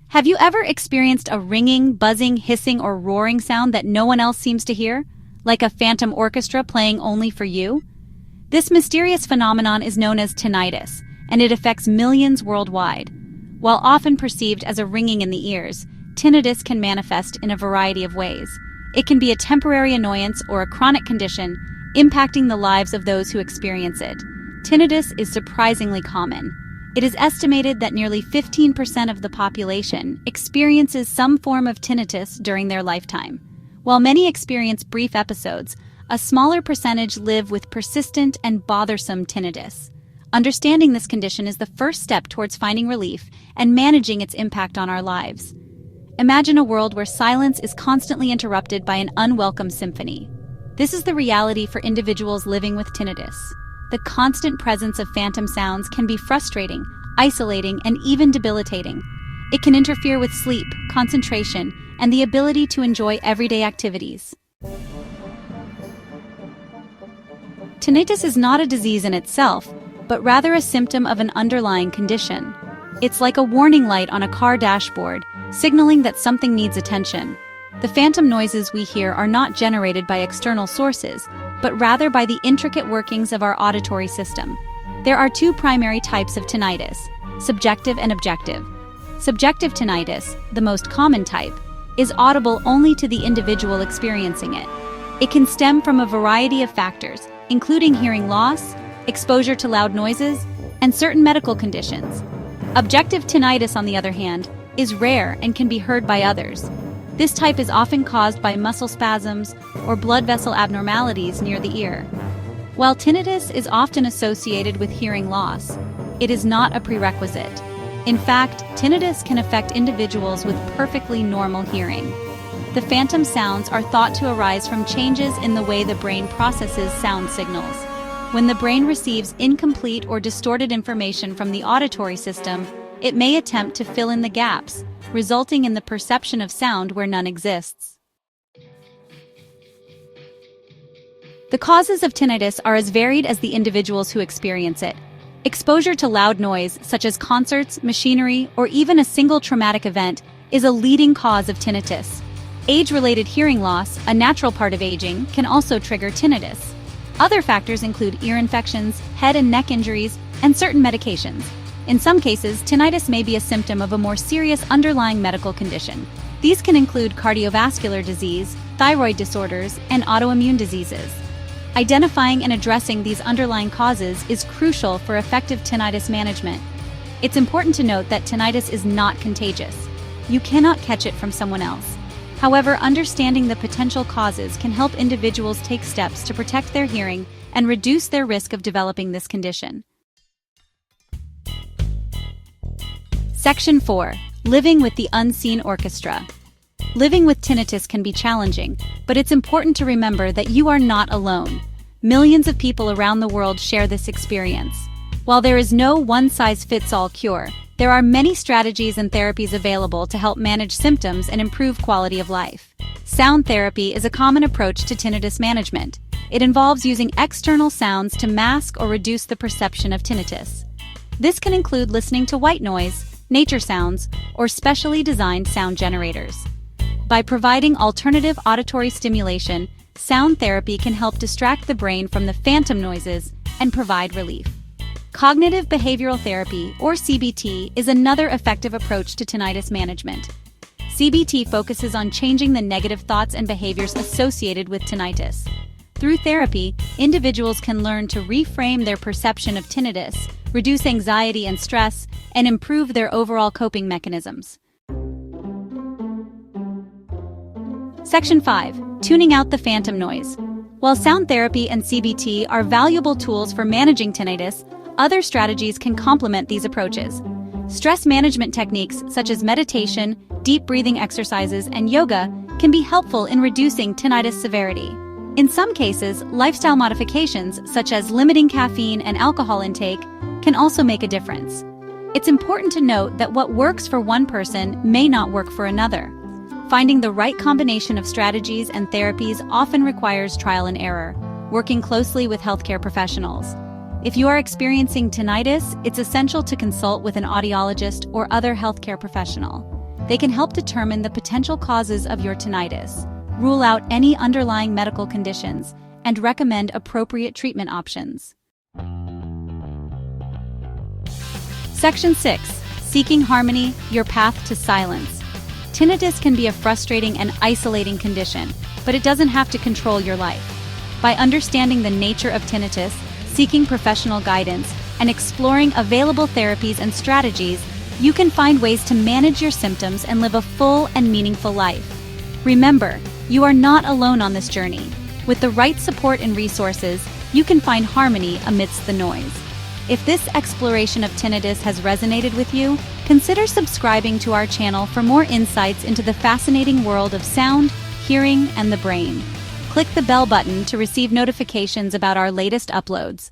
Have you ever experienced a ringing, buzzing, hissing, or roaring sound that no one else seems to hear? Like a phantom orchestra playing only for you? This mysterious phenomenon is known as tinnitus, and it affects millions worldwide. While often perceived as a ringing in the ears, tinnitus can manifest in a variety of ways. It can be a temporary annoyance or a chronic condition, impacting the lives of those who experience it. Tinnitus is surprisingly common. It is estimated that nearly 15% of the population experiences some form of tinnitus during their lifetime. While many experience brief episodes, a smaller percentage live with persistent and bothersome tinnitus. Understanding this condition is the first step towards finding relief and managing its impact on our lives. Imagine a world where silence is constantly interrupted by an unwelcome symphony. This is the reality for individuals living with tinnitus. The constant presence of phantom sounds can be frustrating, isolating, and even debilitating. It can interfere with sleep, concentration, and the ability to enjoy everyday activities. Tinnitus is not a disease in itself, but rather a symptom of an underlying condition. It's like a warning light on a car dashboard, signaling that something needs attention. The phantom noises we hear are not generated by external sources, but rather by the intricate workings of our auditory system. There are two primary types of tinnitus: subjective and objective. Subjective tinnitus, the most common type, is audible only to the individual experiencing it. It can stem from a variety of factors, including hearing loss, exposure to loud noises, and certain medical conditions. Objective tinnitus, on the other hand, is rare and can be heard by others. This type is often caused by muscle spasms or blood vessel abnormalities near the ear. While tinnitus is often associated with hearing loss, it is not a prerequisite. In fact, tinnitus can affect individuals with perfectly normal hearing. The phantom sounds are thought to arise from changes in the way the brain processes sound signals. When the brain receives incomplete or distorted information from the auditory system, it may attempt to fill in the gaps, resulting in the perception of sound where none exists. The causes of tinnitus are as varied as the individuals who experience it. Exposure to loud noise, such as concerts, machinery, or even a single traumatic event, is a leading cause of tinnitus. Age-related hearing loss, a natural part of aging, can also trigger tinnitus. Other factors include ear infections, head and neck injuries, and certain medications. In some cases, tinnitus may be a symptom of a more serious underlying medical condition. These can include cardiovascular disease, thyroid disorders, and autoimmune diseases. Identifying and addressing these underlying causes is crucial for effective tinnitus management. It's important to note that tinnitus is not contagious. You cannot catch it from someone else. However, understanding the potential causes can help individuals take steps to protect their hearing and reduce their risk of developing this condition. Section 4. Living with the unseen orchestra. Living with tinnitus can be challenging, but it's important to remember that you are not alone. Millions of people around the world share this experience. While there is no one-size-fits-all cure, there are many strategies and therapies available to help manage symptoms and improve quality of life. Sound therapy is a common approach to tinnitus management. It involves using external sounds to mask or reduce the perception of tinnitus. This can include listening to white noise, nature sounds, or specially designed sound generators. By providing alternative auditory stimulation, sound therapy can help distract the brain from the phantom noises and provide relief. Cognitive behavioral therapy, or CBT, is another effective approach to tinnitus management. CBT focuses on changing the negative thoughts and behaviors associated with tinnitus. Through therapy, individuals can learn to reframe their perception of tinnitus, reduce anxiety and stress, and improve their overall coping mechanisms. Section 5. Tuning out the phantom noise. While sound therapy and CBT are valuable tools for managing tinnitus, other strategies can complement these approaches. Stress management techniques such as meditation, deep breathing exercises, and yoga can be helpful in reducing tinnitus severity. In some cases, lifestyle modifications such as limiting caffeine and alcohol intake can also make a difference. It's important to note that what works for one person may not work for another. Finding the right combination of strategies and therapies often requires trial and error, working closely with healthcare professionals. If you are experiencing tinnitus, it's essential to consult with an audiologist or other healthcare professional. They can help determine the potential causes of your tinnitus, rule out any underlying medical conditions, and recommend appropriate treatment options. Section 6. Seeking harmony, your path to silence. Tinnitus can be a frustrating and isolating condition, but it doesn't have to control your life. By understanding the nature of tinnitus, seeking professional guidance, and exploring available therapies and strategies, you can find ways to manage your symptoms and live a full and meaningful life. Remember, you are not alone on this journey. With the right support and resources, you can find harmony amidst the noise. If this exploration of tinnitus has resonated with you, consider subscribing to our channel for more insights into the fascinating world of sound, hearing, and the brain. Click the bell button to receive notifications about our latest uploads.